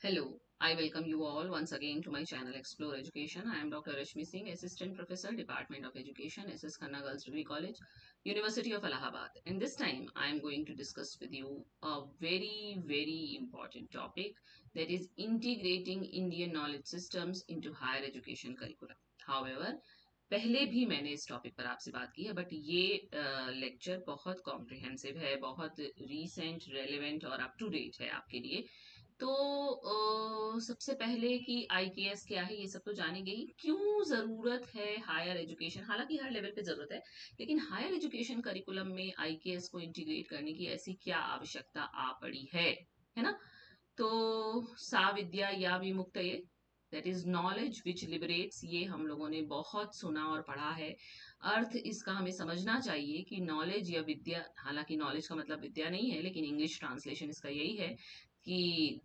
Hello, I welcome you all once again to my channel Explore Education. I am Dr. Rashmi Singh, Assistant Professor, Department of Education, SS Khanna Girls Degree College, University of Allahabad. And this time I am going to discuss with you a very important topic, that is integrating Indian knowledge systems into higher education curriculum. However, पहले भी मैंने इस topic पर आपसे बात की है, but ये लेक्चर बहुत कॉम्प्रिहेंसिव है, बहुत रीसेंट, रेलेवेंट और अप टू डेट है आपके लिए। तो सबसे पहले कि आईकेएस क्या है ये सब तो जानी गई, क्यों जरूरत है हायर एजुकेशन, हालांकि हर लेवल पे जरूरत है, लेकिन हायर एजुकेशन करिकुलम में आईकेएस को इंटीग्रेट करने की ऐसी क्या आवश्यकता आ पड़ी है ना। तो सा विद्या या विमुक्त, that is knowledge which liberates, ये हम लोगों ने बहुत सुना और पढ़ा है। अर्थ इसका हमें समझना चाहिए कि नॉलेज या विद्या, हालांकि नॉलेज का मतलब विद्या नहीं है, लेकिन इंग्लिश ट्रांसलेशन इसका यही है कि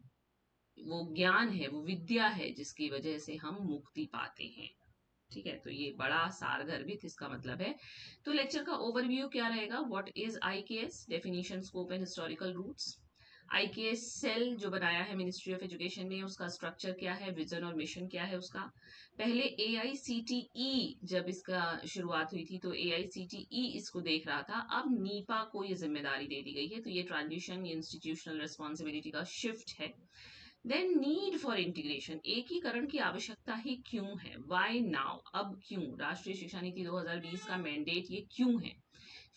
वो ज्ञान है, वो विद्या है जिसकी वजह से हम मुक्ति पाते हैं। ठीक है, तो ये बड़ा सारगर्भित इसका मतलब है। तो लेक्चर का ओवरव्यू क्या रहेगा, what is IKS, definition, scope and historical roots. IKS cell जो बनाया है मिनिस्ट्री ऑफ एजुकेशन ने, उसका स्ट्रक्चर क्या है, विजन और मिशन क्या है उसका। पहले एआईसीटीई जब इसका शुरुआत हुई थी तो एआईसीटीई इसको देख रहा था, अब नीपा को ये जिम्मेदारी दे दी गई है, तो ये ट्रांजिशन, ये इंस्टीट्यूशनल रिस्पॉन्सिबिलिटी का शिफ्ट है। देन नीड फॉर इंटीग्रेशन, एकीकरण की आवश्यकता ही क्यों है, वाई नाउ, अब क्यों, राष्ट्रीय शिक्षा नीति 2020 का मैंडेट ये क्यों है।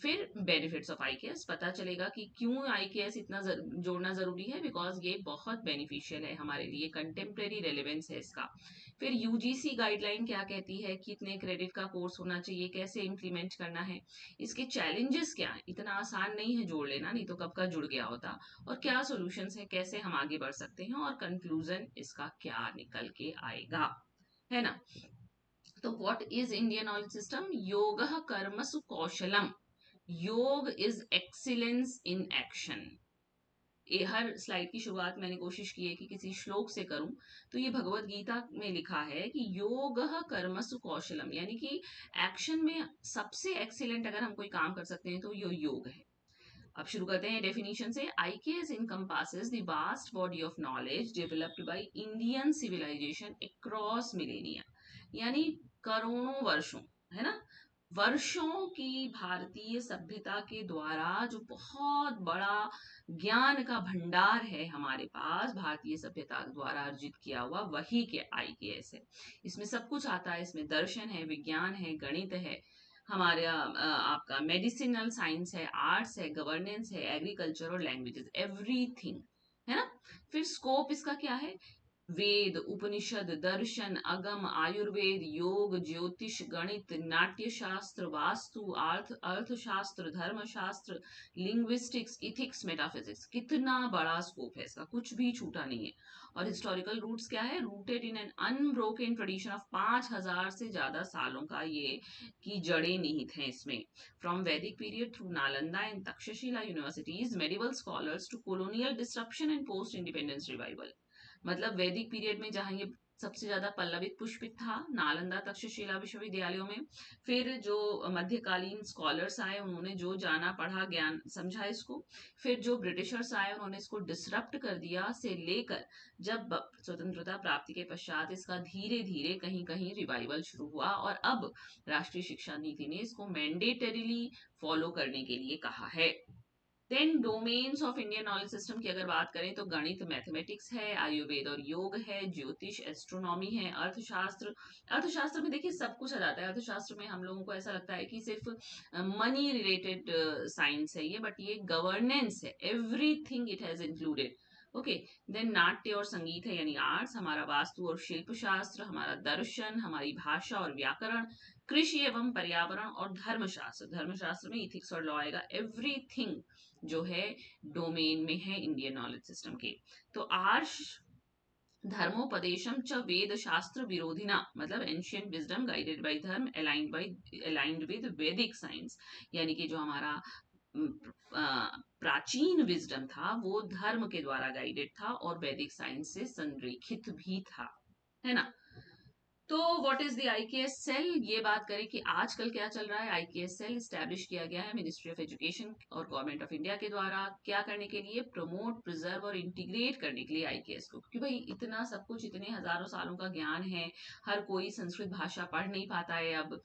फिर बेनिफिट्स ऑफ आईकेएस, पता चलेगा कि क्यों आईकेएस इतना जोड़ना जरूरी है, बिकॉज ये बहुत बेनिफिशियल है हमारे लिए, कंटेम्प्रेरी रेलेवेंस है इसका। फिर यूजीसी गाइडलाइन क्या कहती है, कितने क्रेडिट का कोर्स होना चाहिए, कैसे इम्प्लीमेंट करना है, इसके चैलेंजेस क्या है, इतना आसान नहीं है जोड़ लेना, नहीं तो कब का जुड़ गया होता, और क्या सॉल्यूशंस है, कैसे हम आगे बढ़ सकते हैं, और कंक्लूजन इसका क्या निकल के आएगा, है ना। तो what is Indian knowledge system, योग कर्मसु कौशलम, योग इज एक्सीलेंस इन एक्शन। ये हर स्लाइड की शुरुआत मैंने कोशिश की है कि किसी श्लोक से करूं, तो ये भगवत गीता में लिखा है कि योग कर्मसु कौशलम, यानी कि एक्शन में सबसे एक्सीलेंट अगर हम कोई काम कर सकते हैं तो ये योग है। अब शुरू करते हैं डेफिनेशन से। IKS encompasses the vast body of knowledge developed by Indian civilization across millennia, यानी करोड़ों वर्षों, है ना, वर्षों की भारतीय सभ्यता के द्वारा जो बहुत बड़ा ज्ञान का भंडार है हमारे पास, भारतीय सभ्यता द्वारा अर्जित किया हुआ, वही के आईकेएस है। इसमें सब कुछ आता है, इसमें दर्शन है, विज्ञान है, गणित है, हमारा आपका मेडिसिनल साइंस है, आर्ट्स है, गवर्नेंस है, एग्रीकल्चर और लैंग्वेजेस, एवरीथिंग, है ना। फिर स्कोप इसका क्या है, वेद, उपनिषद, दर्शन, अगम, आयुर्वेद, योग, ज्योतिष, गणित, नाट्य शास्त्र, वास्तु, अर्थशास्त्र, धर्मशास्त्र, लिंग्विस्टिक्स, इथिक्स, मेटाफिजिक्स, कितना बड़ा स्कोप है इसका, कुछ भी छूटा नहीं है। और हिस्टोरिकल रूट्स क्या है, rooted in an unbroken tradition of 5,000 से ज्यादा सालों का ये की जड़ें निहित हैं इसमें। From Vedic period through Nalanda and Takshashila universities, medieval scholars to colonial disruption and post independence revival, मतलब वैदिक पीरियड में जहां ये सबसे ज्यादा पल्लवित पुष्पित था, नालंदा तक्षशिला विश्वविद्यालयों में। फिर जो मध्यकालीन स्कॉलर्स आए, उन्होंने जो जाना पढ़ा ज्ञान समझा इसको। फिर जो ब्रिटिशर्स आए, उन्होंने इसको डिसरप्ट कर दिया, से लेकर जब स्वतंत्रता प्राप्ति के पश्चात इसका धीरे धीरे कहीं कहीं रिवाइवल शुरू हुआ, और अब राष्ट्रीय शिक्षा नीति ने इसको मैंडेटरीली फॉलो करने के लिए कहा है। Then domains of Indian knowledge system की अगर बात करें तो गणित, मैथमेटिक्स है, आयुर्वेद और योग है, ज्योतिष, एस्ट्रोनॉमी है, अर्थशास्त्र, अर्थशास्त्र में देखिए सब कुछ आ जाता है। अर्थशास्त्र में हम लोगों को ऐसा लगता है कि सिर्फ मनी रिलेटेड साइंस है ये, बट ये गवर्नेंस है, everything it has included. Okay, then नाट्य और संगीत है यानी आर्ट्स, हमारा वास्तु और शिल्प शास्त्र, हमारा दर्शन, हमारी भाषा और व्याकरण, कृषि एवं पर्यावरण और धर्मशास्त्र, धर्मशास्त्र में इथिक्स और लॉ आएगा, एवरीथिंग जो है डोमेन में है इंडियन नॉलेज सिस्टम के। तो आर्ष धर्मोपदेशम च वेद शास्त्र विरोधिना, मतलब एंशियंट विजडम गाइडेड बाय धर्म, अलाइंड विद वैदिक साइंस, यानी कि जो हमारा प्राचीन विजडम था वो धर्म के द्वारा गाइडेड था और वैदिक साइंस से संरेखित भी था, है ना। तो what is the IKS cell, ये बात करें कि आजकल क्या चल रहा है। आईकेएस सेल इस्टेब्लिश किया गया है मिनिस्ट्री ऑफ एजुकेशन और गवर्नमेंट ऑफ इंडिया के द्वारा, क्या करने के लिए, प्रमोट, प्रिजर्व और इंटीग्रेट करने के लिए आईकेएस को, क्योंकि भाई इतना सब कुछ, इतने हजारों सालों का ज्ञान है, हर कोई संस्कृत भाषा पढ़ नहीं पाता है अब।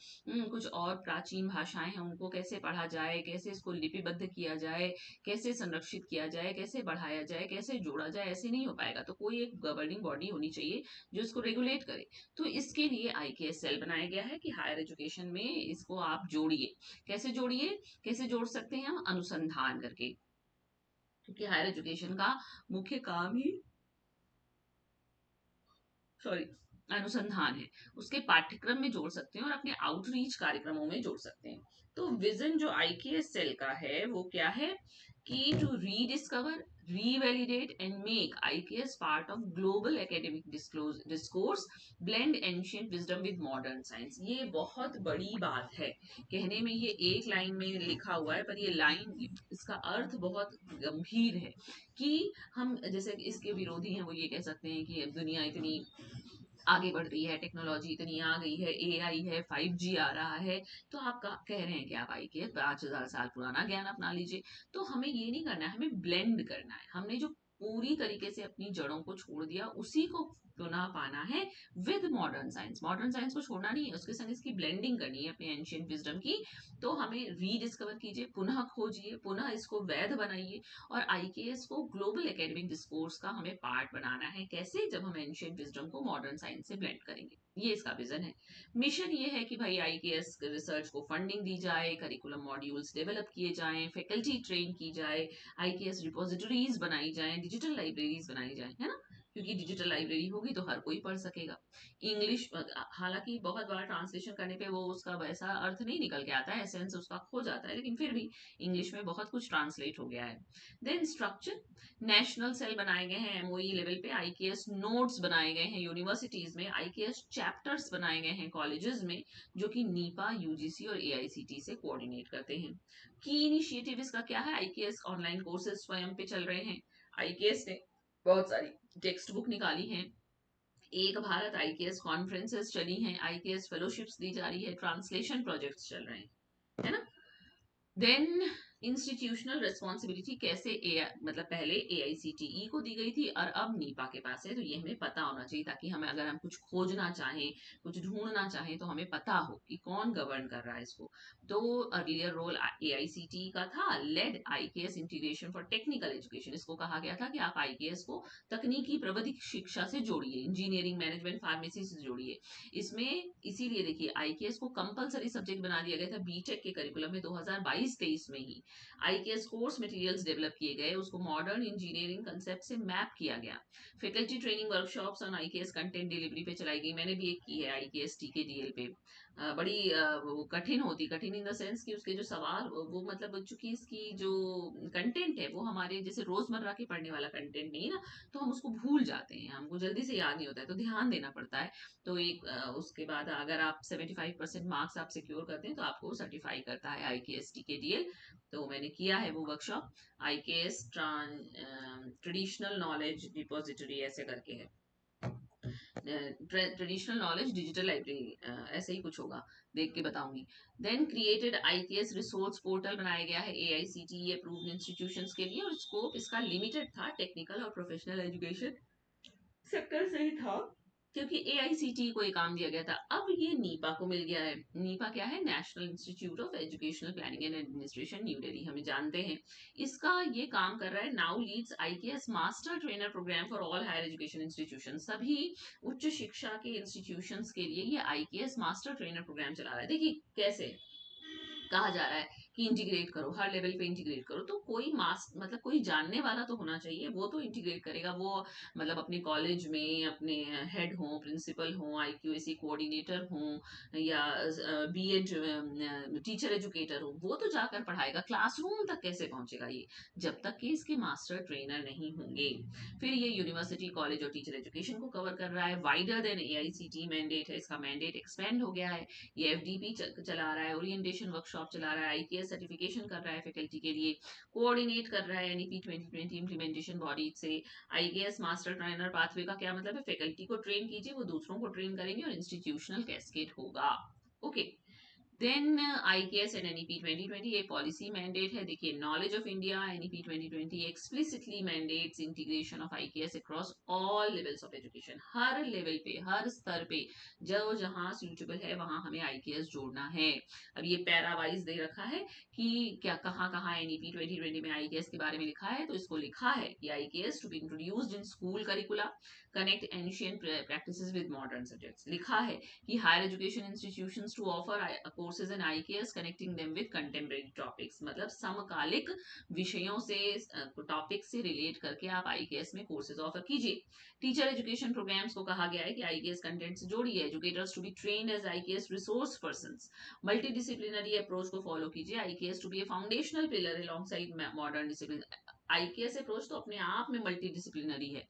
कुछ और प्राचीन भाषाएं हैं, उनको कैसे पढ़ा जाए, कैसे इसको लिपिबद्ध किया जाए, कैसे संरक्षित किया जाए, कैसे बढ़ाया जाए, कैसे जोड़ा जाए, ऐसे नहीं हो पाएगा। तो कोई एक गवर्निंग बॉडी होनी चाहिए जो इसको रेगुलेट करे। तो इसके लिए आईकेएस सेल बनाया गया है कि हायर एजुकेशन में इसको आप जोड़िए। कैसे जोड़िए, कैसे जोड़ सकते हैं हम, अनुसंधान करके, क्योंकि हायर एजुकेशन का मुख्य काम ही, सॉरी, अनुसंधान है। उसके पाठ्यक्रम में जोड़ सकते हैं और अपने आउटरीच कार्यक्रमों में जोड़ सकते हैं। तो विजन जो आईकेएस सेल का है वो क्या है कि to rediscover, revalidate and make IKS part of global academic discourse, blend ancient wisdom with modern science। ये बहुत बड़ी बात है, कहने में ये एक लाइन में लिखा हुआ है, पर ये लाइन, इसका अर्थ बहुत गंभीर है। कि हम जैसे इसके विरोधी हैं वो ये कह सकते हैं कि अब दुनिया इतनी आगे बढ़ रही है, टेक्नोलॉजी इतनी आ गई है, एआई है, 5G आ रहा है, तो आप कह रहे हैं कि आप आई के 5,000 साल पुराना ज्ञान अपना लीजिए। तो हमें ये नहीं करना है, हमें ब्लेंड करना है। हमने जो पूरी तरीके से अपनी जड़ों को छोड़ दिया, उसी को पुनः पाना है with modern science. Modern science को छोड़ना नहीं है, उसके संग इसकी ब्लेंडिंग करनी है अपने एंशियंट विजडम की। तो हमें रीडिस्कवर कीजिए, पुनः खोजिए, पुनः इसको वैध बनाइए, और आईकेएस को ग्लोबल एकेडमिक डिस्कोर्स का हमें पार्ट बनाना है। कैसे, जब हम एंशियंट विजडम को मॉडर्न साइंस से ब्लेंड करेंगे। ये इसका विजन है। मिशन ये है कि भाई आईकेएस रिसर्च को फंडिंग दी जाए, करिकुलम मॉड्यूल्स डेवलप किए जाएं, फैकल्टी ट्रेन की जाए, आईकेएस रिपोजिटरीज बनाई जाएं, डिजिटल लाइब्रेरीज बनाई जाए, है ना, क्योंकि डिजिटल लाइब्रेरी होगी तो हर कोई पढ़ सकेगा। इंग्लिश, हालांकि बहुत बार ट्रांसलेशन करने पे वो उसका वैसा अर्थ नहीं निकल के आता है, एसेंस उसका खो जाता है, लेकिन फिर भी इंग्लिश में बहुत कुछ ट्रांसलेट हो गया है। देन स्ट्रक्चर, नेशनल सेल बनाए गए हैं एमओई लेवल पे, आईकेएस नोड्स बनाए गए हैं यूनिवर्सिटीज में, आईकेएस चैप्टर्स बनाए गए हैं कॉलेजेस में, जो कि नीपा, यूजीसी और एआईसीटी से कोऑर्डिनेट करते हैं। की इनिशिएटिव इसका क्या है, आईकेएस ऑनलाइन कोर्सेज स्वयं पे चल रहे हैं। आईकेएस ने बहुत सारी टेक्स्ट बुक निकाली हैं, एक भारत आईकेएस कॉन्फ्रेंसेस चली हैं, आईकेएस फेलोशिप्स दी जा रही है, ट्रांसलेशन प्रोजेक्ट्स चल रहे हैं, है ना। देन इंस्टीट्यूशनल रिस्पॉन्सिबिलिटी कैसे मतलब पहले एआईसीटीई को दी गई थी और अब नीपा के पास है, तो ये हमें पता होना चाहिए, ताकि हमें अगर हम कुछ खोजना चाहें, कुछ ढूंढना चाहें, तो हमें पता हो कि कौन गवर्न कर रहा है इसको। तो अर्लियर रोल एआईसीटीई का था, led IKS integration for technical education. इसको कहा गया था कि आप आईकेएस को तकनीकी प्रविधिक शिक्षा से जोड़िए, इंजीनियरिंग, मैनेजमेंट, फार्मेसी से जोड़िए। इसमें इसीलिए देखिए आईकेएस को कंपलसरी सब्जेक्ट बना दिया गया था बीटेक के करिकुलम में 2022-23 में ही। आईकेएस कोर्स मटेरियल्स डेवलप किए गए, उसको मॉडर्न इंजीनियरिंग कंसेप्ट से मैप किया गया। Faculty training workshops on IKS content delivery पे चलाई गई, मैंने भी एक की है आईकेएस टीकेडीएल पे। बड़ी वो कठिन होती, कठिन इन द सेंस कि उसके जो सवाल, वो मतलब चूंकि इसकी जो कंटेंट है वो हमारे जैसे रोजमर्रा के पढ़ने वाला कंटेंट नहीं है ना, तो हम उसको भूल जाते हैं, हमको जल्दी से याद नहीं होता है, तो ध्यान देना पड़ता है। तो एक उसके बाद अगर आप 75% मार्क्स आप सिक्योर करते हैं तो आपको सर्टिफाई करता है आईकेएस टीकेडीएल। तो मैंने किया है वो workshop, IKS traditional knowledge depository ऐसे करके है, ट्रेडिशनल नॉलेज डिजिटल लाइब्रेरी, ऐसे ही कुछ होगा, देख के बताऊंगी। Then created IKS resource portal बनाया गया है एआईसीटीई अप्रूव्ड इंस्टीट्यूशंस के लिए, और स्कोप इसका लिमिटेड था, टेक्निकल और प्रोफेशनल एजुकेशन सेक्टर से ही था, क्योंकि एआईसीटी को ये काम दिया गया था। अब ये नीपा को मिल गया है। नीपा क्या है, national institute of educational planning and administration, new Delhi, हमें जानते हैं। इसका ये काम कर रहा है, now leads IKS master trainer program for all higher education institution. सभी उच्च शिक्षा के इंस्टीट्यूशंस के लिए ये आईकेएस मास्टर ट्रेनर प्रोग्राम चला रहा है। देखिए कैसे कहा जा रहा है कि इंटीग्रेट करो, हर लेवल पे इंटीग्रेट करो, तो कोई मास मतलब कोई जानने वाला तो होना चाहिए, वो तो इंटीग्रेट करेगा। वो मतलब अपने कॉलेज में अपने हेड हो, प्रिंसिपल हो, आईक्यूएसी कोऑर्डिनेटर हो, या बीएड टीचर एजुकेटर हो, वो तो जाकर पढ़ाएगा। क्लासरूम तक कैसे पहुंचेगा ये, जब तक कि इसके मास्टर ट्रेनर नहीं होंगे। फिर ये यूनिवर्सिटी, कॉलेज और टीचर एजुकेशन को कवर कर रहा है, वाइडर देन एआईसीटी मैंडेट है, इसका मैंडेट एक्सपेंड हो गया है। ये एफडीपी चला रहा है, ओरिएंटेशन वर्कशॉप चला रहा है, आईकेएस IKS सर्टिफिकेशन कर रहा है फैकल्टी के लिए, कोऑर्डिनेट कर रहा है NEP 2020 इम्प्लीमेंटेशन बॉडी से। IKS मास्टर ट्रेनर पाथवे का क्या मतलब है, फैकल्टी को ट्रेन कीजिए, वो दूसरों को ट्रेन करेंगे और इंस्टीट्यूशनल कैस्केड होगा। Okay, then IKS and NEP 2020 ये पॉलिसी मैंडेट है। देखिए, knowledge of India NEP 2020 explicitly mandates integration of IKS across all levels of education. हर लेवल पे, हर स्तर पे जो जहां सूटेबल है वहां हमें IKS जोड़ना है। अब ये पैरा वाइज दे रखा है कि क्या कहाँ कहाँ NEP 2020 में IKS के बारे में लिखा है। तो इसको लिखा है कि IKS to be introduced in school curricula, connect ancient practices with modern subjects. लिखा है कि higher education institutions to offer courses in IKS connecting them with contemporary topics, मतलब समकालिक विषयों से, टॉपिक से रिलेट करके आप IKS में कोर्सेज ऑफर कीजिए। टीचर एजुकेशन प्रोग्राम्स को कहा गया है कि IKS कंटेंट से जोड़िए। Educators to be trained as IKS resource persons. Multi disciplinary approach को फॉलो कीजिए। IKS to be a foundational pillar alongside modern discipline. IKS approach तो अपने आप में मल्टी डिसिप्लिनरी है।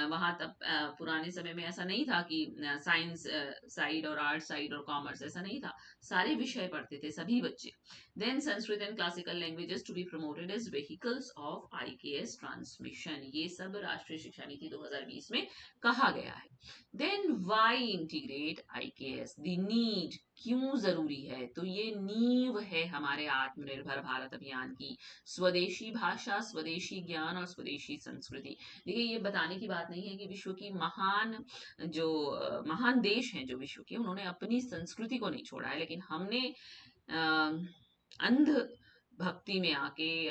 वहां तब पुराने समय में ऐसा नहीं था कि साइंस साइड और आर्ट साइड और कॉमर्स, ऐसा नहीं था, सारे विषय पढ़ते थे सभी बच्चे। Then Sanskrit and classical languages to be promoted as vehicles of IKS transmission. ये सब राष्ट्रीय शिक्षा नीति 2020 में कहा गया है। Then why integrate IKS, the need, क्यों जरूरी है। तो ये नींव है हमारे आत्मनिर्भर भारत अभियान की। स्वदेशी भाषा, स्वदेशी ज्ञान और स्वदेशी संस्कृति। देखिए, ये बताने की बात नहीं है कि विश्व की महान देश हैं जो विश्व के, उन्होंने अपनी संस्कृति को नहीं छोड़ा है, लेकिन हमने अंध भक्ति में आके,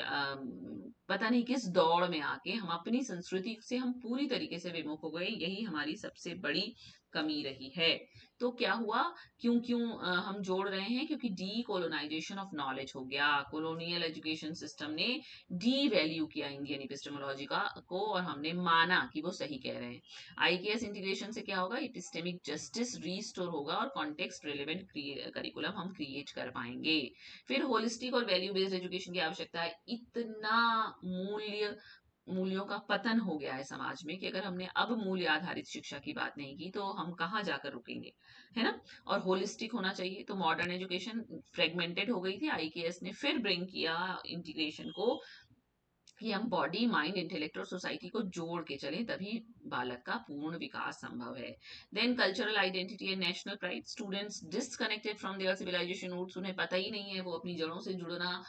पता नहीं किस दौड़ में आके हम अपनी संस्कृति से हम पूरी तरीके से विमुख हो गए। यही हमारी सबसे बड़ी कमी रही है। तो क्या हुआ, क्यों क्यों हम जोड़ रहे हैं, क्योंकि डी कोलोनाइजेशन ऑफ नॉलेज हो गया। कॉलोनियल एजुकेशन सिस्टम ने डी वैल्यू किया इंडियन एपिस्टेमोलॉजी का को, और हमने माना कि वो सही कह रहे हैं। IKS इंटीग्रेशन से क्या होगा, एपिस्टेमिक जस्टिस रीस्टोर होगा और कॉन्टेक्स्ट रिलेवेंट करिकुलम हम क्रिएट कर पाएंगे। फिर होलिस्टिक और वैल्यू बेस्ड एजुकेशन की आवश्यकता है। इतना मूल्यों का पतन हो गया है समाज में कि अगर हमने अब मूल्य आधारित शिक्षा की बात नहीं की तो हम कहाँ जाकर रुकेंगे, है ना। और होलिस्टिक होना चाहिए। तो मॉडर्न एजुकेशन फ्रेगमेंटेड हो गई थी, IKS ने फिर ब्रिंग किया इंटीग्रेशन को कि हम बॉडी, माइंड, इंटेलेक्ट और सोसाइटी को जोड़ के चलें, तभी बालक का पूर्ण विकास संभव है। Then cultural identity and national pride. Students disconnected from their civilization roots, उन्हें पता ही नहीं है, वो अपनी जड़ों से जुड़ना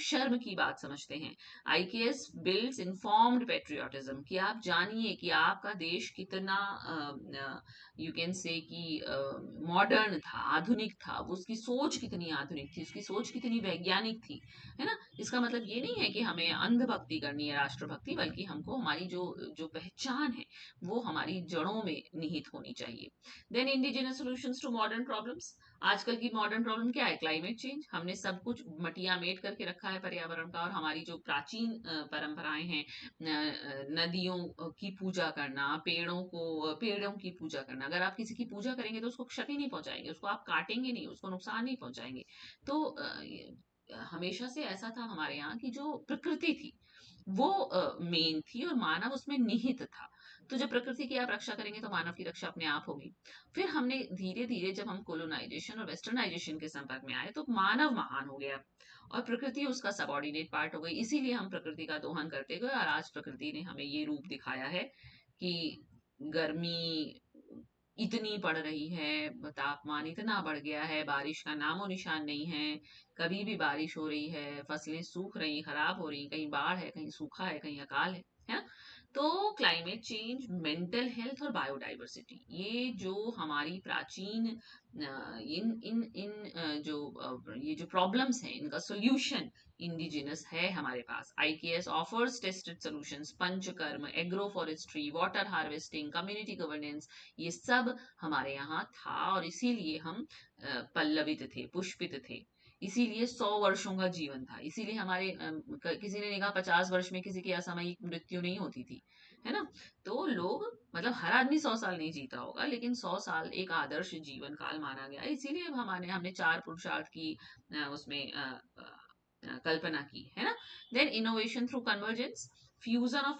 शर्म की बात समझते हैं। IKS बिल्ड्स इन्फॉर्म्ड पेट्रियोटिज्म, कि आप जानिए कि आपका देश कितना यू कैन से कि मॉडर्न था, आधुनिक था, उसकी सोच कितनी आधुनिक थी, उसकी सोच कितनी वैज्ञानिक थी, है ना। इसका मतलब ये नहीं है कि हमें अंधभक्ति करनी है, राष्ट्रभक्ति, बल्कि हमको हमारी जो जो पहचान है वो हमारी जड़ों में निहित होनी चाहिए। Then indigenous solutions to modern problems. आजकल की मॉडर्न प्रॉब्लम क्या है, क्लाइमेट चेंज। हमने सब कुछ मटिया मेट करके रखा है पर्यावरण का, और हमारी जो प्राचीन परंपराएं हैं, नदियों की पूजा करना, पेड़ों की पूजा करना, अगर आप किसी की पूजा करेंगे तो उसको क्षति नहीं पहुंचाएंगे, उसको आप काटेंगे नहीं, उसको नुकसान नहीं पहुंचाएंगे। तो हमेशा से ऐसा था हमारे यहाँ की जो प्रकृति थी वो मेन थी और मानव उसमें निहित था। तो जब प्रकृति की आप रक्षा करेंगे तो मानव की रक्षा अपने आप होगी। फिर हमने धीरे धीरे, जब हम कोलोनाइजेशन और वेस्टर्नाइजेशन के संपर्क में आए, तो मानव महान हो गया और प्रकृति उसका सबऑर्डिनेट पार्ट हो गई। इसीलिए हम प्रकृति का दोहन करते गए, और आज प्रकृति ने हमें ये रूप दिखाया है कि गर्मी इतनी पड़ रही है, तापमान इतना बढ़ गया है, बारिश का नामो निशान नहीं है, कभी भी बारिश हो रही है, फसलें सूख रही, खराब हो रही, कहीं बाढ़ है, कहीं सूखा है, कहीं अकाल है ना। तो क्लाइमेट चेंज, मेंटल हेल्थ और बायोडाइवर्सिटी, ये जो हमारी प्राचीन इन इन इन ये जो प्रॉब्लम्स हैं, इनका सोल्यूशन इंडिजिनस है हमारे पास। IKS offers tested solutions, panchakarma, agro forestry, water harvesting, community governance, ये सब हमारे यहाँ था, और इसीलिए हम पल्लवित थे, पुष्पित थे। इसीलिए 100 वर्षों का जीवन था। इसीलिए हमारे किसी ने कहा 50 वर्ष में किसी की असामयिक मृत्यु नहीं होती थी, है ना। तो लोग, मतलब हर आदमी 100 साल नहीं जीता होगा, लेकिन 100 साल एक आदर्श जीवन काल माना गया। इसीलिए अब हमने 4 पुरुषार्थ की उसमें कल्पना की, है ना। Then innovation through convergence. Fusion of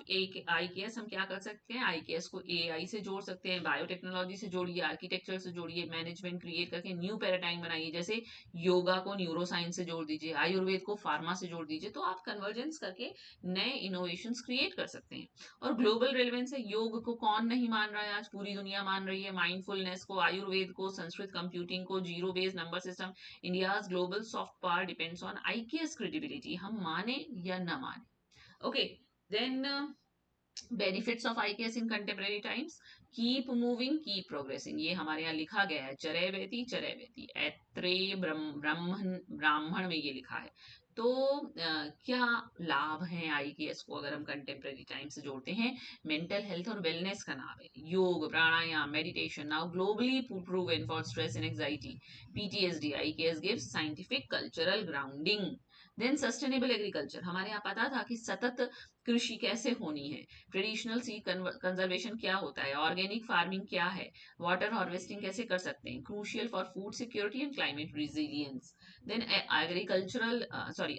IKS, हम क्या कर सकते हैं, आईकेएस को एआई से जोड़ सकते हैं, बायोटेक्नोलॉजी से जोड़िए, आर्किटेक्चर से जोड़िए, मैनेजमेंट क्रिएट करके न्यू पैराडाइम बनाइए, जैसे योगा को न्यूरो साइंस से जोड़ दीजिए, आयुर्वेद को फार्मा से जोड़ दीजिए, तो आप कन्वर्जेंस करके नए इनोवेशंस क्रिएट कर सकते हैं। और ग्लोबल रेलेवेंस है, योग को कौन नहीं मान रहा है, आज पूरी दुनिया मान रही है, माइंडफुलनेस को, आयुर्वेद को, संस्कृत कंप्यूटिंग को, zero based number system, India's global soft power depends on IKS credibility, हम माने या न माने। Okay, then benefits of IKS in contemporary times, keep moving keep progressing, ये हमारे यहाँ लिखा गया है, चरैवेति चरैवेति, ऐत्रे ब्राह्मण ब्राह्मण में ये लिखा है। तो क्या लाभ हैं आईकेएस को अगर हम कंटेम्प्रेरी टाइम से जोड़ते हैं, मेंटल हेल्थ और वेलनेस का नाम है, yoga, pranayama, meditation now globally proven for stress and anxiety, PTSD, IKS gives scientific cultural grounding. Then sustainable agriculture, हमारे यहाँ पता था कि सतत कृषि कैसे होनी है, ट्रेडिशनल सीड कंजर्वेशन क्या होता है, ऑर्गेनिक फार्मिंग क्या है, वाटर हार्वेस्टिंग कैसे कर सकते हैं, crucial for food security and climate resilience. Then agricultural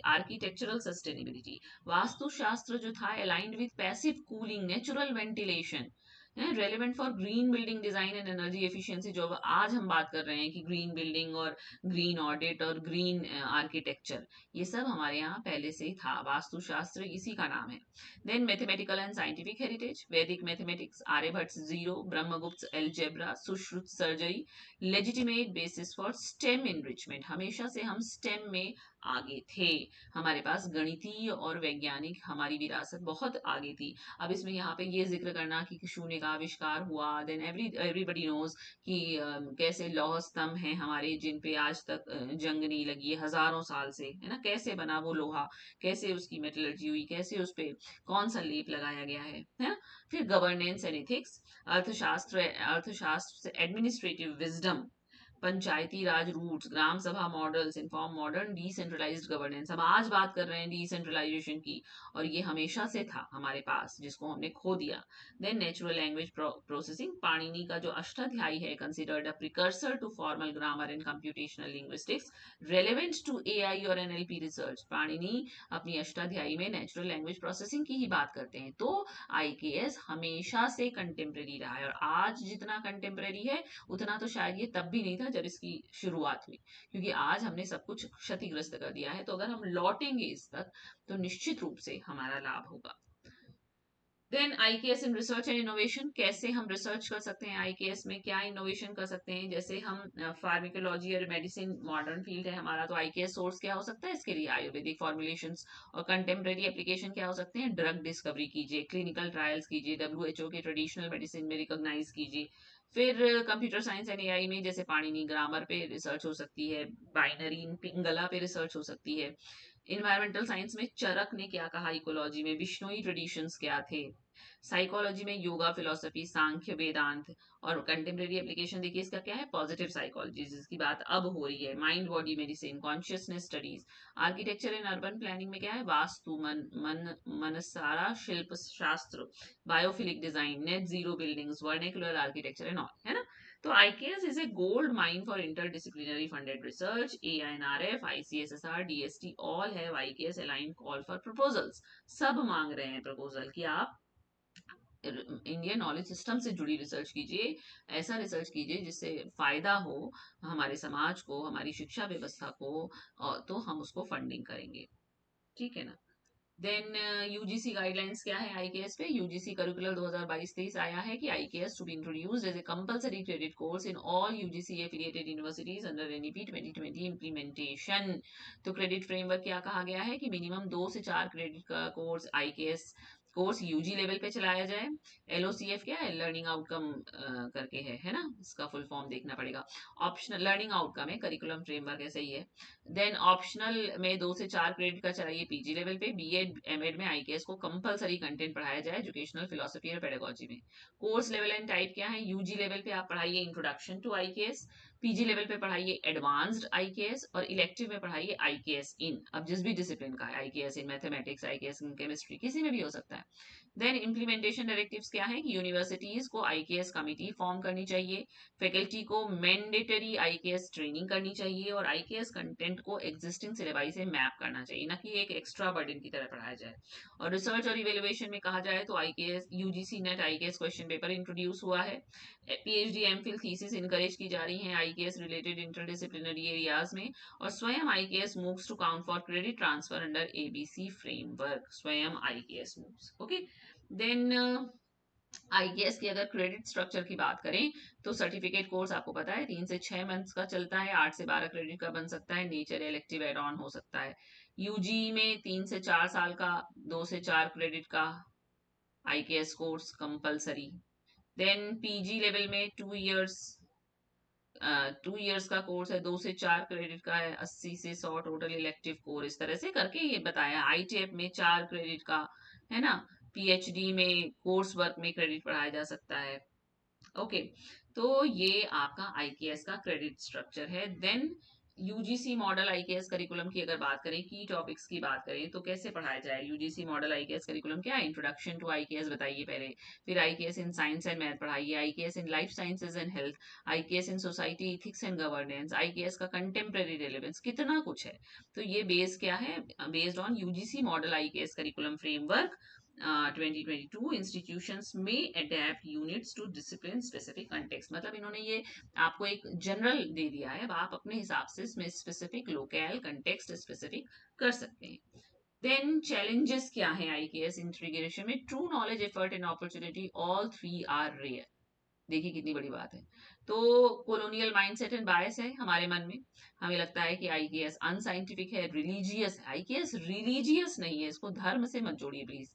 architectural sustainability, vastushastra जो था aligned with passive cooling, natural ventilation, relevant for green building design and energy efficiency, जो आज हम बात कर रहे हैं कि ग्रीन बिल्डिंग और ग्रीन ऑडिट और ग्रीन आर्किटेक्चर, ये सब हमारे यहाँ पहले से ही था, वास्तुशास्त्र इसी का नाम है। Then mathematical and scientific heritage, Vedic mathematics, Aryabhata zero, Brahmagupta algebra, Sushruta surgery, legitimate basis for STEM enrichment, हमेशा से हम स्टेम में आगे थे, हमारे पास गणितीय और वैज्ञानिक हमारी विरासत बहुत आगे थी। अब इसमें यहाँ पे ये जिक्र करना कि शून्य का आविष्कार हुआ, देन एवरीबडी नोज कि कैसे लौह स्तंभ हैं हमारे जिन पे आज तक जंग नहीं लगी है हजारों साल से, है ना, कैसे बना वो लोहा, कैसे उसकी मेटलर्जी हुई, कैसे उस पे कौन सा लेप लगाया गया है ना। फिर गवर्नेंस एंड एथिक्स, अर्थशास्त्र से administrative wisdom, Panchayati Raj roots, gram sabha models, inform modern decentralized governance, हम आज बात कर रहे हैं डिसेंट्रलाइजेशन की, और ये हमेशा से था हमारे पास जिसको हमने खो दिया। Then natural language processing, Panini का जो अष्टाध्यायी है considered a precursor to formal grammar and computational linguistics, relevant to AI और एनएलपी रिसर्च, पाणिनि अपनी अष्टाध्यायी में नेचुरल लैंग्वेज प्रोसेसिंग की ही बात करते हैं। तो आईकेएस हमेशा से कंटेम्प्रेरी रहा है, और आज जितना कंटेम्प्रेरी है उतना तो शायद ये तब भी नहीं था जब इसकी शुरुआत हुई, क्योंकि आज हमने सब कुछ क्षतिग्रस्त कर दिया है, तो अगर हम लौटेंगे इस तक तो निश्चित रूप से हमारा लाभ होगा। Then IKS in research and innovation, कैसे हम रिसर्च कर सकते हैं, आईकेएस में क्या इनोवेशन कर सकते हैं, जैसे हम फार्मिकोलॉजी और मेडिसिन मॉडर्न फील्ड है हमारा, तो आईकेएस सोर्स क्या हो सकता है इसके लिए, आयुर्वेदिक फॉर्मुलेशंस, और कंटेम्प्रेरी एप्लीकेशन क्या हो सकते हैं, ड्रग डिस्कवरी कीजिए, क्लिनिकल ट्रायल्स कीजिए, डब्ल्यूएचओ के ट्रेडिशनल मेडिसिन में रिकॉग्नाइज कीजिए। फिर कंप्यूटर साइंस एंड एआई में जैसे पाणिनि ग्रामर पे रिसर्च हो सकती है, बाइनरी पिंगला पे रिसर्च हो सकती है। इन्वायरमेंटल साइंस में चरक ने क्या कहा, इकोलॉजी में बिश्नोई ट्रेडिशंस क्या थे, साइकोलॉजी में योगा, फिलोसफी, सांख्य, वेदांत, और कंटेम्प्रेरी एप्लीकेशन देखिए इसका क्या है, पॉजिटिव साइकोलॉजी जिसकी बात अब हो रही है, mind body medicine, consciousness studies, architecture and urban planning में क्या है, वास्तु, मनसारा शिल्प शास्त्र, biophilic design, net zero buildings, vernacular architecture and all, है ना। तो IKS is a gold mine for interdisciplinary funded research. AINRF, ICSSR, DST all have IKS aligned call for proposals. सब मांग रहे हैं प्रपोजल कि आप इंडियन नॉलेज सिस्टम से जुड़ी रिसर्च कीजिए, ऐसा रिसर्च कीजिए जिससे फायदा हो हमारे समाज को, हमारी शिक्षा व्यवस्था को, और तो हम उसको फंडिंग करेंगे, ठीक है ना। देन यूजीसी गाइडलाइंस क्या है आईकेएस पे, यूजीसी करिकुलर 2022-23 आया है कि IKS to be introduced as a compulsory credit course in all UGC affiliated universities under NEP 2020 implementation. तो क्रेडिट फ्रेमवर्क क्या कहा गया है कि मिनिमम 2 से 4 क्रेडिट का course IKS course UG level पे चलाया जाए। एलओसीएफ क्या है, लर्निंग आउटकम करके है ना, इसका फुल फॉर्म देखना पड़ेगा। ऑप्शनल लर्निंग आउटकम है, करिकुलम फ्रेमवर्क ऐसे ही है। देन ऑप्शनल में 2 से 4 क्रेडिट का चाहिए पीजी लेवल पे, बीएड एमएड में आईकेएस को कंपलसरी कंटेंट पढ़ाया जाए एजुकेशनल फिलोसफी और पेडागोजी में। कोर्स लेवल एंड टाइप क्या है, यूजी लेवल पे आप पढ़ाइए introduction to IKS, PG level पे पढ़ाइए एडवांस्ड आईकेएस, और इलेक्टिव में पढ़ाइए आईकेएस इन, अब जिस भी डिसिप्लिन का है, IKS in mathematics, IKS in chemistry, किसी में भी हो सकता है। है। देन इम्प्लीमेंटेशन डायरेक्टिव्स क्या है कि यूनिवर्सिटीज को आईकेएस कमिटी फॉर्म करनी चाहिए, फैकल्टी को मैंडेटरी आईकेएस ट्रेनिंग करनी चाहिए और आईकेएस कंटेंट को एग्जिस्टिंग सिलेबस से मैप करना चाहिए, ना कि एक एक्स्ट्रा बर्डन की तरह पढ़ाया जाए। और रिसर्च और इवेल्युएशन में कहा जाए तो IKS UGC net IKS question paper introduce हुआ है। पीएचडी एमफिल थीसिस इनकरेज की जा रही है आईकेएस रिलेटेड इंटरडिसिप्लिनरी एरियाज में। और स्वयं IKS moves to count for credit transfer under ABC framework, स्वयं IKS moves. Okay, then IKS की अगर क्रेडिट स्ट्रक्चर की बात करें तो सर्टिफिकेट कोर्स आपको पता है 3 से 6 मंथ्स का चलता है, 8 से 12 क्रेडिट का बन सकता है, नेचर इलेक्टिव एड ऑन हो सकता है। यूजी में 3 से 4 साल का 2 से 4 क्रेडिट का IKS course compulsory. Then PG level में 2 इयर्स का कोर्स है, 2 से 4 क्रेडिट का है, 80 से 100 टोटल इलेक्टिव कोर्स, इस तरह से करके ये बताया। आईटीएफ में 4 क्रेडिट का है ना, पीएचडी में कोर्स वर्क में क्रेडिट पढ़ाया जा सकता है। ओके, तो ये आपका आईकेएस का क्रेडिट स्ट्रक्चर है। Then UGC model IKS curriculum की अगर बात करें, की टॉपिक्स की बात करें तो कैसे पढ़ाया जाए। यूजीसी मॉडल आईकेएस करिकुलम क्या है, इंट्रोडक्शन टू आईकेएस बताइए पहले, फिर IKS in science and math पढ़ाइए, IKS in life sciences and health, IKS in society ethics and governance, IKS का कंटेम्प्रेरी रिलेवेंस, कितना कुछ है। तो ये बेस क्या है, based on UGC model IKS curriculum framework 2022 institutions में adept units to discipline specific context. मतलब इन्होंने ये आपको एक जनरल दे दिया है, अब आप अपने हिसाब से इसमें स्पेसिफिक लोकल कंटेक्स्ट स्पेसिफिक कर सकते हैं। देन चैलेंजेस क्या है आईकेएस इंटीग्रेशन में, true knowledge effort and opportunity all 3 are rare. देखिए कितनी बड़ी बात है। तो कॉलोनियल माइंडसेट एंड बायस है हमारे मन में, हमें लगता है कि आईकेएस अनसाइंटिफिक है, रिलीजियस है। आईकेएस रिलीजियस नहीं है, इसको धर्म से मत जोड़िए प्लीज।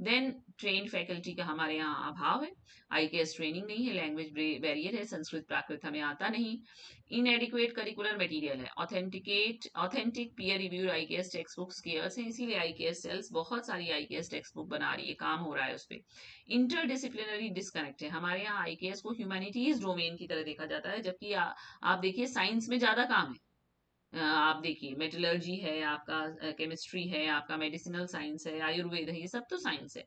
देन ट्रेन फैकल्टी का हमारे यहाँ अभाव है, आईकेएस ट्रेनिंग नहीं है, लैंग्वेज बैरियर है, संस्कृत प्राकृत हमें आता नहीं, इनएडिक्वेट करिकुलर मटेरियल है, authentic peer reviewed IKS text books cares हैं, इसीलिए आईकेएस सेल्स बहुत सारी आईकेएस टेक्स्ट बुक बना रही है, काम हो रहा है उस पर। इंटरडिसिप्लिनरी डिस्कनेक्ट है, हमारे यहाँ आईकेएस को ह्यूमैनिटीज डोमेन की तरह देखा जाता है, जबकि आप देखिए साइंस में ज्यादा काम है। आप देखिए मेटलर्जी है आपका, केमिस्ट्री है आपका, मेडिसिनल साइंस है, आयुर्वेद है, ये सब तो साइंस है।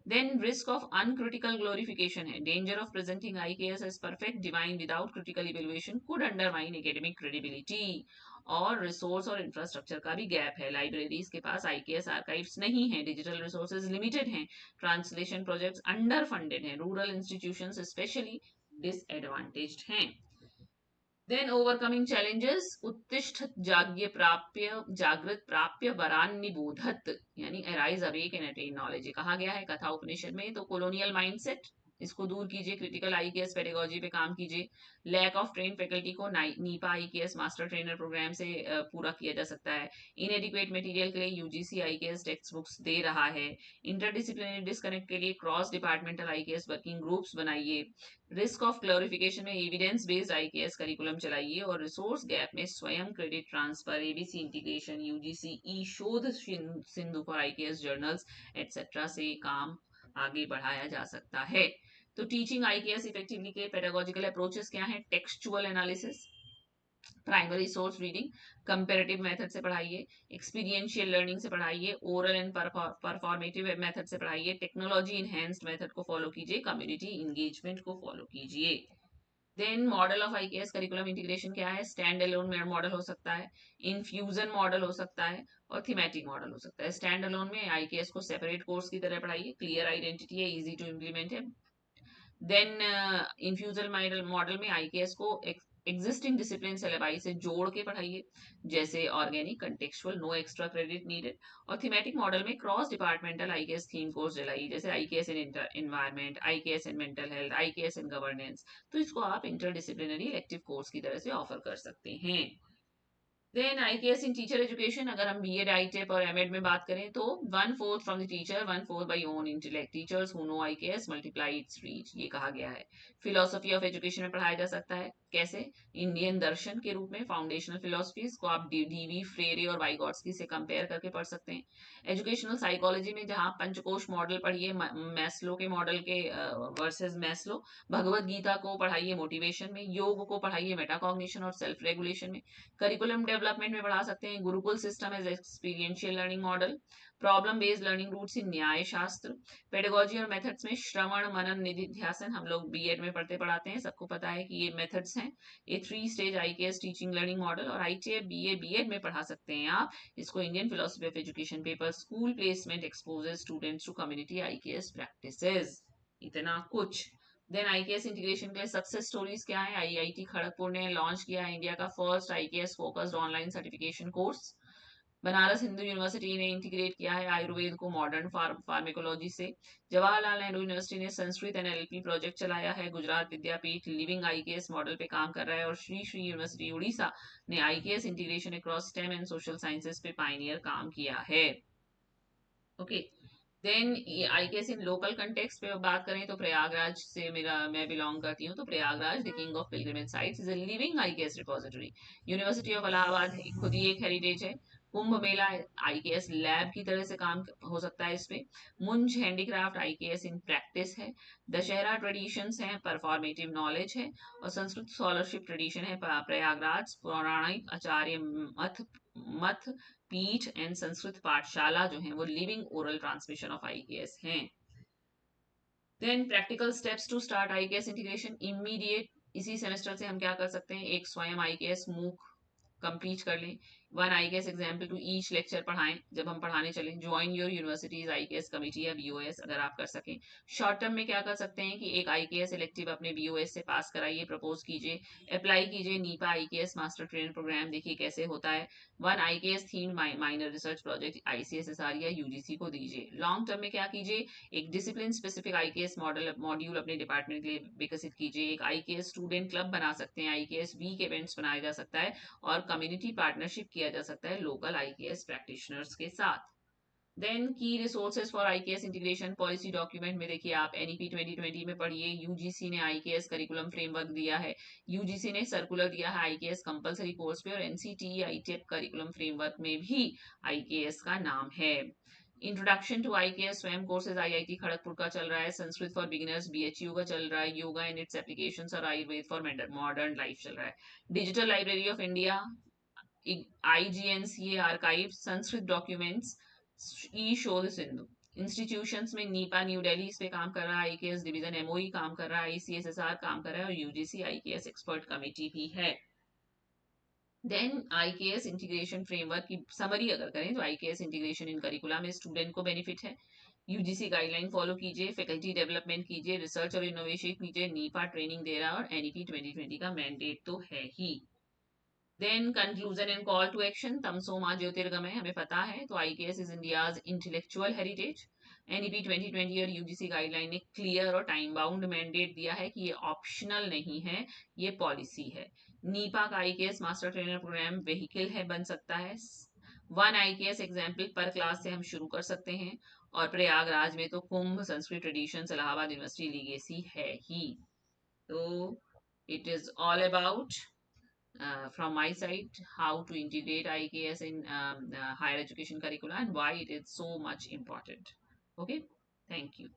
Then risk of uncritical glorification है, danger of presenting IKS as perfect divine without critical evaluation could undermine academic credibility. और रिसोर्स और इंफ्रास्ट्रक्चर का भी गैप है, लाइब्रेरीज के पास आईकेएस आर्काइव्स नहीं है, डिजिटल रिसोर्सेज लिमिटेड हैं, ट्रांसलेशन प्रोजेक्ट्स अंडर फंडेड हैं, रूरल इंस्टीट्यूशंस स्पेशली डिसएडवांटेज्ड हैं। देन ओवरकमिंग चैलेंजेस, उत्तिष्ठ जाग्य प्राप्य जागृत प्राप्य वरान निबोधत, यानी arise awake and attain knowledge, कहा गया है कथा उपनिषद में। तो कॉलोनियल माइंडसेट, इसको दूर कीजिए, क्रिटिकल आईकेएस पेडागोजी पे काम कीजिए, लैक ऑफ ट्रेन फैकल्टी को NIEPA IKS master trainer program से पूरा किया जा सकता है, इनएडिक्वेट मटेरियल के लिए यूजीसी आईकेएस टेक्स्ट बुक्स दे रहा है, इंटरडिसिप्लिनरी डिस्कनेक्ट के लिए cross departmental IKS working groups बनाइए, रिस्क ऑफ क्लोरिफिकेशन में एविडेंस बेस्ड आईकेएस करिकुलम चलाइए, और रिसोर्स गैप में Swayam credit transfer, ABC integration, UGC e Shodh Sindhu for IKS journals etcetera से काम आगे बढ़ाया जा सकता है। तो टीचिंग आईकेएस इफेक्टिवली के पेडागोजिकल अप्रोचेस क्या है, textual analysis, primary source reading, comparative method से पढ़ाइए, एक्सपीरियंशियल लर्निंग से पढ़ाइए, ओरल एंड परफॉर्मेटिव मेथड से पढ़ाइए, टेक्नोलॉजी इनहेंस्ड मेथड को फॉलो कीजिए, कम्युनिटी इंगेजमेंट को फॉलो कीजिए। Then model of IKS curriculum integration क्या है, स्टैंड अलोन मॉडल हो सकता है, इनफ्यूजन मॉडल हो सकता है, और थीमेटिक मॉडल हो सकता है। स्टैंड अलोन में आईकेएस को सेपरेट कोर्स की तरह पढ़ाइए, क्लियर आइडेंटिटी है, इजी टू इम्प्लीमेंट है। देन इन्फ्यूजल मॉडल में आईकेएस को एग्जिस्टिंग डिसिप्लिन सिलेबस से जोड़ के पढ़ाइए, जैसे organic, contextual, no extra credit needed. और थीमेटिक मॉडल में cross departmental IKS theme course चलाइए, जैसे IKS in environment, IKS in mental health, IKS in governance. तो इसको आप इंटरडिसिप्लिनरी इलेक्टिव कोर्स की तरह से ऑफर कर सकते हैं। देन आईकेएस इन टीचर एजुकेशन, अगर हम बीएड आईटेप और एमएड में बात करें तो 1/4 from the teacher, 1/4 by own intellect, teachers who know IKS multiply it's reach, ये कहा गया है। फिलोसफी ऑफ एजुकेशन में पढ़ाया जा सकता है, कैसे, इंडियन दर्शन के रूप में, फाउंडेशनल फिलोसफीज को आप डीवी फ्रेरे और वाइगॉट्स्की से कंपेयर करके पढ़ सकते हैं। एजुकेशनल साइकोलॉजी में जहां पंचकोश मॉडल पढ़िए, मैस्लो के मॉडल के वर्सेस मैस्लो, भगवत गीता को पढ़ाइए मोटिवेशन में, योग को पढ़ाइए मेटाकॉग्निशन और सेल्फ रेगुलेशन में। करिकुलम डेवलपमेंट में बढ़ा सकते हैं gurukul system as experiential learning model, problem based learning roots in Nyaya Shastra, pedagogy और मेथड्स में श्रवण मनन निधिध्यासन, हम लोग बीएड में पढ़ते पढ़ाते हैं, सबको पता है कि ये मेथड्स हैं। ये 3 stage IKS teaching learning model, और आईटीए बीए बीएड में पढ़ा सकते हैं आप इसको। Indian philosophy of education paper, school placement exposes students to community IKS practices, इतना कुछ। देन आईकेएस इंटीग्रेशन के लिए सक्सेस स्टोरीज क्या है? आईआईटी खड़गपुर ने लॉन्च किया है इंडिया का first IKS focused online certification course. Banaras Hindu university ने इंटीग्रेट किया है आयुर्वेद को मॉडर्न फार्मेकोलॉजी से। जवाहरलाल नेहरू यूनिवर्सिटी ने संस्कृत एनएलपी प्रोजेक्ट चलाया है। Gujarat Vidyapith living IKS model पे काम कर रहा है, और श्री श्री यूनिवर्सिटी उड़ीसा ने IKS integration across stem and social sciences पे पाइनियर काम किया है। ओके, देन आईकेएस इन लोकल कंटेक्स्ट पे बात करें तो प्रयागराज से मैं बिलोंग करती हूँ, तो Prayagraj the king of pilgrimage sites is a living IKS repository. University of Allahabad खुद ही एक हेरिटेज है। कुंभ मेला आईकेएस लैब की तरह से काम हो सकता है इसमें। मुंज हैंडीक्राफ्ट आईकेएस इन प्रैक्टिस है। दशहरा ट्रेडिशंस हैं, परफॉर्मेटिव नॉलेज है। और संस्कृत स्कॉलरशिप ट्रेडिशन है। प्रयागराज पौराणिक आचार्य मथ मथ पीठ एंड संस्कृत पाठशाला जो है वो living oral transmission of IKS हैं। Then practical steps to start IKS integration immediate. इसी सेमेस्टर से हम क्या कर सकते हैं, एक स्वयं आईकेएस मूक कंप्लीट कर लें। 1 IKS example to each lecture पढ़ाएं जब हम पढ़ाने चलें। Join your universities IKS committee या बीओएस अगर आप कर सकें। शॉर्ट टर्म में क्या कर सकते हैं कि एक आईकेएस इलेक्टिव अपने बीओएस से पास कराइए, प्रपोज कीजिए, अप्लाई कीजिए NIEPA IKS master trainer program, देखिए कैसे होता है। 1 IKS theme minor research project ICSSR या यूजीसी को दीजिए। लॉन्ग टर्म में क्या कीजिए, एक डिसिप्लिन स्पेसिफिक आईकेएस मॉड्यूल अपने डिपार्टमेंट के लिए विकसित कीजिए। एक आईकेएस स्टूडेंट क्लब बना सकते हैं, आईकेएस वीक इवेंट्स बनाया जा सकता है, और कम्युनिटी पार्टनरशिप किया जा सकता है लोकल आईकेएस प्रैक्टिशनर्स के साथ। देन की resources for IKS integration policy document में देखिए आप एनईपी 2020 में पढ़िए। यूजीसी ने आईकेएस करिकुलम फ्रेमवर्क दिया है। यूजीसी ने सर्कुलर दिया है आईकेएस कंपलसरी कोर्स पे, और एनसीटी आईटेप करिकुलम फ्रेमवर्क में भी आईकेएस का नाम है। इंट्रोडक्शन टू आईकेएस स्वयं कोर्सेज आईआईटी खड़गपुर का चल रहा है। संस्कृत फॉर बिगिनर्स बीएचयू का चल रहा है। योगा एंड इट्स एप्लीकेशंस और आयुर्वेद फॉर मॉडर्न लाइफ चल रहा है। Digital library of India, IGNCA archive, Sanskrit documents, e Shodh Sindhu. Institutions में नीपा न्यू दिल्ली इस पे काम कर रहा है, आईकेएस डिवीजन एमओई काम कर रहा है, आईसीएसएसआर काम कर रहा है, और यूजीसी आईकेएस एक्सपर्ट कमेटी भी है। देन आईकेएस इंटीग्रेशन फ्रेमवर्क की समरी अगर करें तो आईकेएस इंटीग्रेशन इन करिकुला में स्टूडेंट को बेनिफिट है। यूजीसी गाइडलाइन फॉलो कीजिए, फैकल्टी डेवलपमेंट कीजिए, रिसर्च और इनोवेशन कीजिए, नीपा ट्रेनिंग दे रहा है, और एनईपी 2020 का मैंडेट तो है ही। Then conclusion and call to action, तमसो मा ज्योतिर्गमय हमें पता है, तो IKS is India's intellectual heritage. NEP 2020 और यूजीसी गाइडलाइन ने क्लियर और टाइम बाउंड मैंडेट दिया है कि ये ऑप्शनल नहीं है, ये पॉलिसी है। नीपा का IKS master trainer program vehicle है, बन सकता है। 1 आईकेएस एग्जाम्पल पर क्लास से हम शुरू कर सकते हैं, और प्रयागराज में तो Kumbh, Sanskrit traditions, Allahabad university legacy है ही। तो it is all about from my side how to integrate IKS in higher education curricula and why it is so much important. Okay, thank you.